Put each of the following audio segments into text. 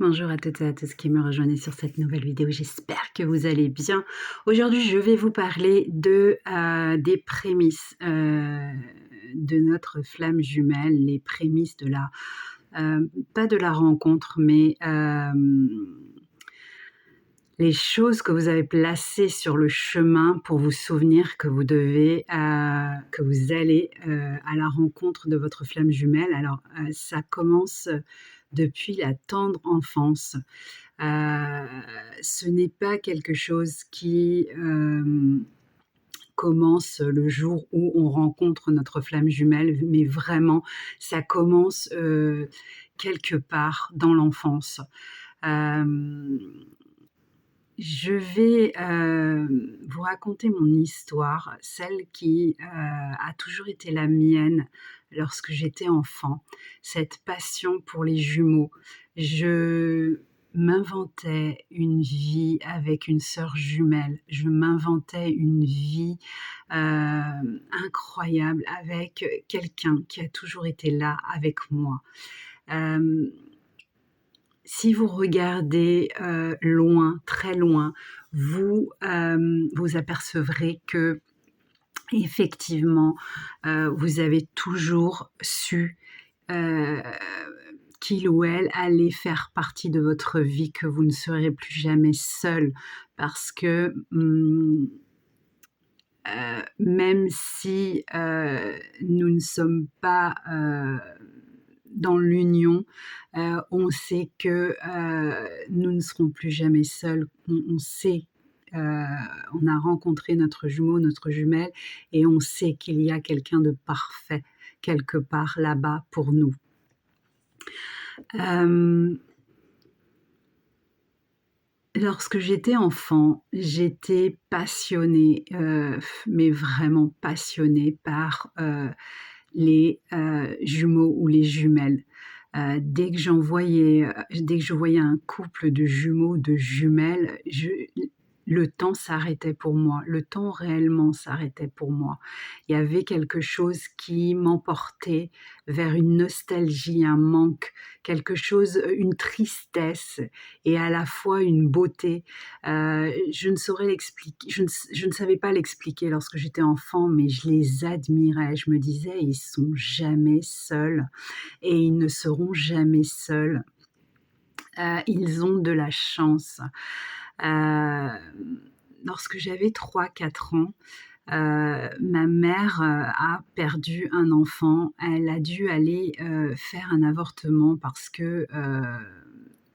Bonjour à toutes et à tous qui me rejoignent sur cette nouvelle vidéo. J'espère que vous allez bien. Aujourd'hui, je vais vous parler des prémices de notre flamme jumelle, les prémices de la, pas de la rencontre, mais les choses que vous avez placées sur le chemin pour vous souvenir que que vous allez à la rencontre de votre flamme jumelle. Alors, ça commence depuis la tendre enfance. Heu, Ce n'est pas quelque chose qui, commence le jour où on rencontre notre flamme jumelle, mais vraiment ça commence, quelque part dans l'enfance. Hem, je vais, vous raconter mon histoire, celle qui, a toujours été la mienne lorsque j'étais enfant, cette passion pour les jumeaux. Je m'inventais une vie avec une sœur jumelle. Je m'inventais une vie, incroyable avec quelqu'un qui a toujours été là avec moi. Hem Si vous regardez, loin, très loin, vous apercevrez qu'effectivement, vous avez toujours su, heu, qu'il ou elle allait faire partie de votre vie, que vous ne serez plus jamais seul parce que, même si, nous ne sommes pas, dans l'union, on sait que, nous ne serons plus jamais seuls. On sait, heu, on a rencontré notre jumeau, notre jumelle et on sait qu'il y a quelqu'un de parfait quelque part là-bas pour nous. Hem Lorsque j'étais enfant, j'étais passionnée, mais vraiment passionnée par, les, jumeaux ou les jumelles. Dès que je voyais un couple de jumeaux, de jumelles, je le temps s'arrêtait pour moi. Le temps réellement s'arrêtait pour moi. Il y avait quelque chose qui m'emportait vers une nostalgie, un manque, quelque chose, une tristesse et à la fois une beauté. Je ne saurais l'expliquer, je ne savais pas l'expliquer lorsque j'étais enfant, mais je les admirais. Je me disais: «Ils sont jamais seuls et ils ne seront jamais seuls. Ils ont de la chance». Lorsque j'avais 3, 4 ans, ma mère, a perdu un enfant. Elle a dû aller, faire un avortement parce que,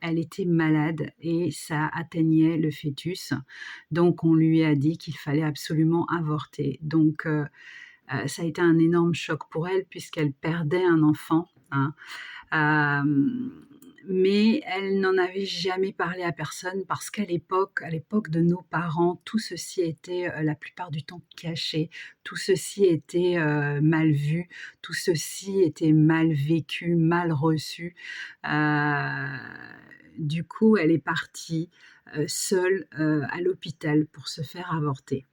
elle était malade et ça atteignait le fœtus. Donc on lui a dit qu'il fallait absolument avorter. Donc ça a été un énorme choc pour elle puisqu'elle perdait un enfant, hein. Hem, mais elle n'en avait jamais parlé à personne parce à l'époque de nos parents, tout ceci était, la plupart du temps caché. Tout ceci était, mal vu, tout ceci était mal vécu, mal reçu. Heu, du coup, elle est partie, seule, à l'hôpital pour se faire avorter.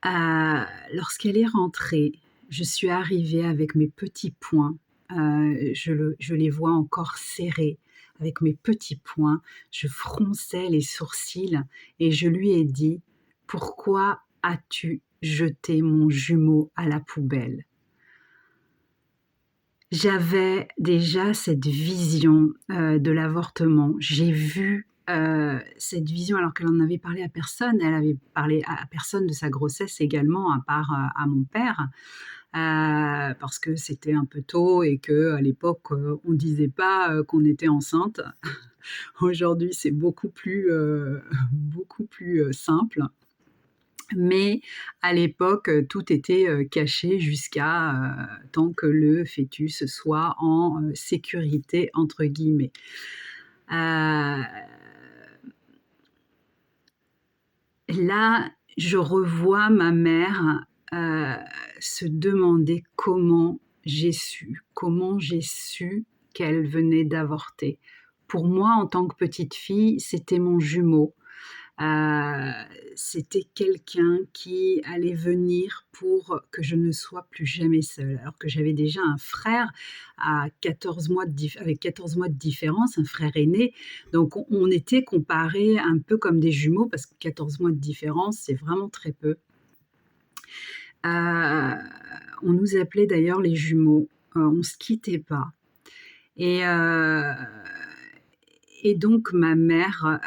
Lorsqu'elle est rentrée, je suis arrivée avec mes petits poings, je les vois encore serrés. Avec mes petits poings, je fronçais les sourcils et je lui ai dit: «Pourquoi as-tu jeté mon jumeau à la poubelle?» J'avais déjà cette vision, de l'avortement. J'ai vu, cette vision alors qu'elle en avait parlé à personne. Elle avait parlé à personne de sa grossesse également à part, à mon père, parce que c'était un peu tôt et qu'à l'époque, on disait pas, qu'on était enceinte. Aujourd'hui, c'est beaucoup plus, beaucoup plus, simple. Mais à l'époque, tout était, caché jusqu'à, tant que le fœtus soit en, «sécurité» entre guillemets. Heu, Là, je revois ma mère, heu, se demander comment j'ai su qu'elle venait d'avorter. Pour moi, en tant que petite fille, c'était mon jumeau. Heu, C'était quelqu'un qui allait venir pour que je ne sois plus jamais seule. Alors que j'avais déjà un frère à 14 mois avec 14 mois de différence, un frère aîné. Donc on était comparés un peu comme des jumeaux parce que 14 mois de différence, c'est vraiment très peu. Heu, on nous appelait d'ailleurs les jumeaux, on se quittait pas et donc ma mère,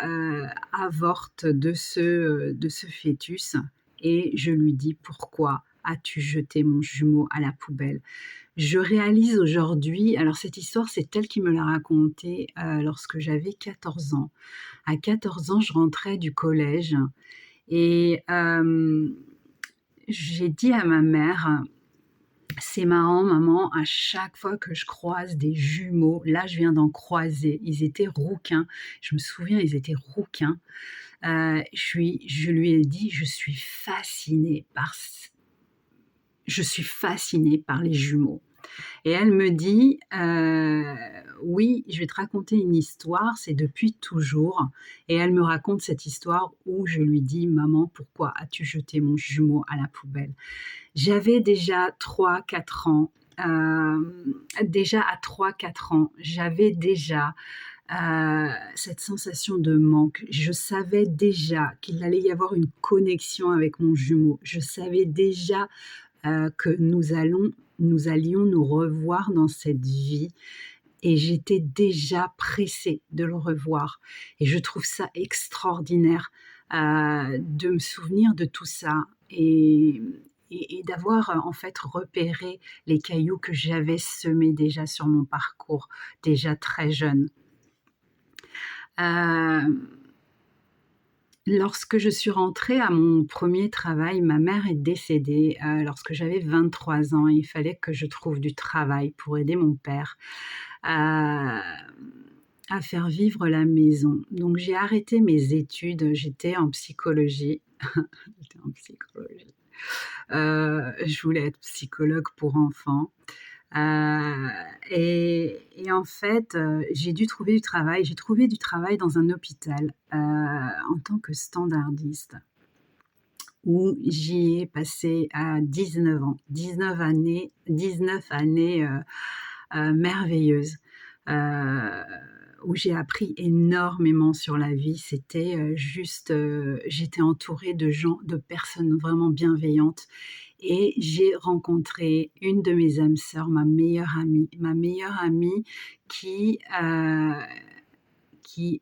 avorte de ce fœtus et je lui dis: «Pourquoi as-tu jeté mon jumeau à la poubelle?» Je réalise aujourd'hui, alors cette histoire, c'est elle qui me l'a racontée, lorsque j'avais 14 ans. À 14 ans, je rentrais du collège et j'ai dit à ma mère: «C'est marrant maman, à chaque fois que je croise des jumeaux», là je viens d'en croiser, ils étaient rouquins, je me souviens, ils étaient rouquins, je lui ai dit: Je suis fascinée par les jumeaux». Et elle me dit: «Oui, je vais te raconter une histoire, c'est depuis toujours», et elle me raconte cette histoire où je lui dis: «Maman, pourquoi as-tu jeté mon jumeau à la poubelle?» J'avais déjà 3-4 ans, déjà à 3-4 ans, j'avais déjà, cette sensation de manque. Je savais déjà qu'il allait y avoir une connexion avec mon jumeau. Je savais déjà que nous allions nous revoir dans cette vie et j'étais déjà pressée de le revoir et je trouve ça extraordinaire, de me souvenir de tout ça et d'avoir, en fait, repéré les cailloux que j'avais semés déjà sur mon parcours, déjà très jeune. Hem Lorsque je suis rentrée à mon premier travail, ma mère est décédée, lorsque j'avais 23 ans. Il fallait que je trouve du travail pour aider mon père à faire vivre la maison. Donc j'ai arrêté mes études, j'étais en psychologie. J'étais en psychologie. Je voulais être psychologue pour enfants. Heu en fait, j'ai dû trouver du travail. J'ai trouvé du travail dans un hôpital, en tant que standardiste où j'y ai passé, 19 ans. 19 années, merveilleuses, heu, où j'ai appris énormément sur la vie. C'était, juste, j'étais entourée de personnes vraiment bienveillantes et j'ai rencontré une de mes âmes sœurs, ma meilleure amie qui,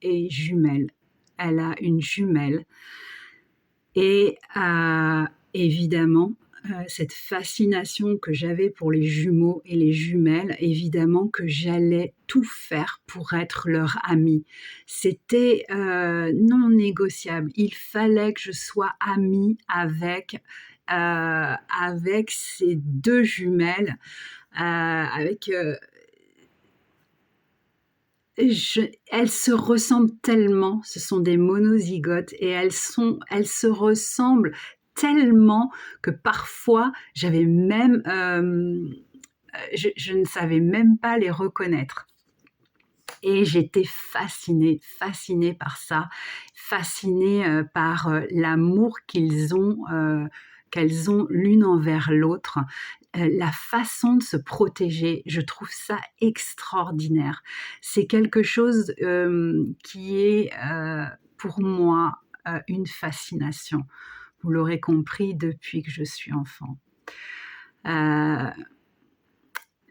est jumelle. Elle a une jumelle et évidemment, cette fascination que j'avais pour les jumeaux et les jumelles, évidemment que j'allais tout faire pour être leur amie. C'était, non négociable. Il fallait que je sois amie avec ces 2 jumelles, avec, je elles se ressemblent tellement, ce sont des monozygotes et elles se ressemblent tellement que parfois j'avais même, je ne savais même pas les reconnaître et j'étais fascinée par ça, fascinée, par, l'amour qu'elles ont l'une envers l'autre, la façon de se protéger, je trouve ça extraordinaire. C'est quelque chose, qui est, pour moi, une fascination. Vous l'aurez compris depuis que je suis enfant. Heu,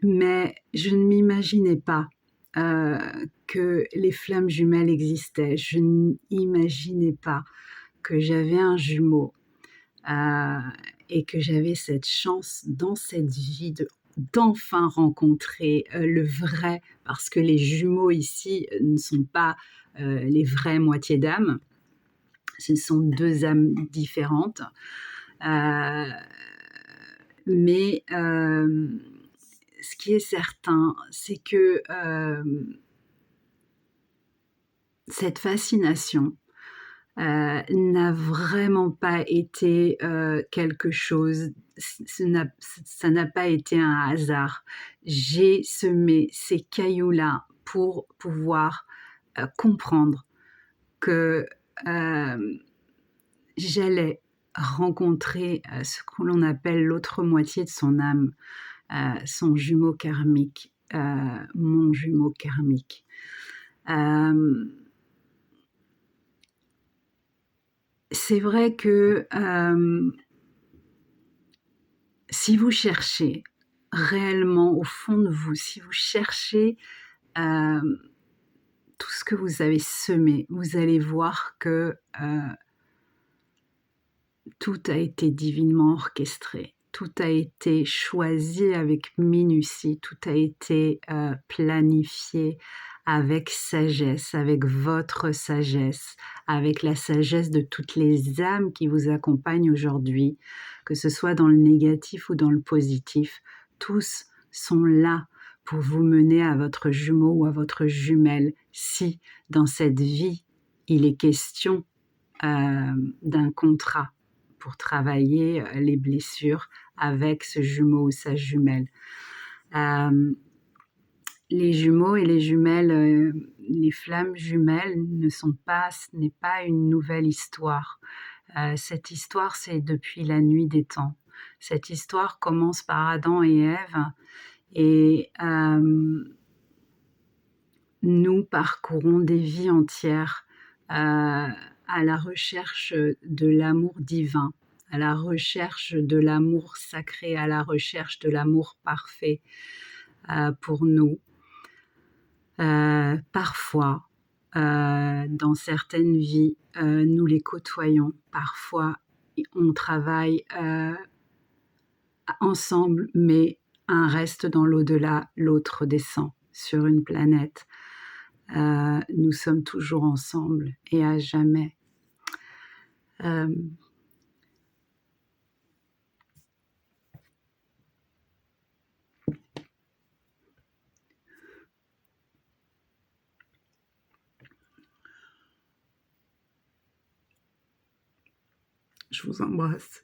mais je ne m'imaginais pas, heu, que les flammes jumelles existaient. Je n'imaginais pas que j'avais un jumeau, heu et que j'avais cette chance dans cette vie d'enfin rencontrer, le vrai, parce que les jumeaux ici, ne sont pas, les vraies moitiés d'âme. Ce sont 2 âmes différentes, heu, mais ce qui est certain, c'est que, cette fascination, n'a vraiment pas été, quelque chose ça n'a pas été un hasard. J'ai semé ces cailloux-là pour pouvoir, comprendre que, j'allais rencontrer ce que l'on appelle l'autre moitié de son âme, son jumeau karmique, mon jumeau karmique. C'est vrai que si vous cherchez réellement au fond de vous, si vous cherchez tout ce que vous avez semé, vous allez voir que tout a été divinement orchestré, tout a été choisi avec minutie, tout a été planifié avec sagesse, avec votre sagesse, avec la sagesse de toutes les âmes qui vous accompagnent aujourd'hui, que ce soit dans le négatif ou dans le positif. Tous sont là pour vous mener à votre jumeau ou à votre jumelle si dans cette vie il est question d'un contrat pour travailler les blessures avec ce jumeau ou sa jumelle. Les jumeaux et les jumelles, les flammes jumelles ce n'est pas une nouvelle histoire. Cette histoire, c'est depuis la nuit des temps. Cette histoire commence par Adam et Ève et nous parcourons des vies entières à la recherche de l'amour divin, à la recherche de l'amour sacré, à la recherche de l'amour parfait pour nous. Parfois, dans certaines vies, nous les côtoyons. Parfois, on travaille ensemble, mais un reste dans l'au-delà, l'autre descend sur une planète. Nous sommes toujours ensemble et à jamais. Je vous embrasse.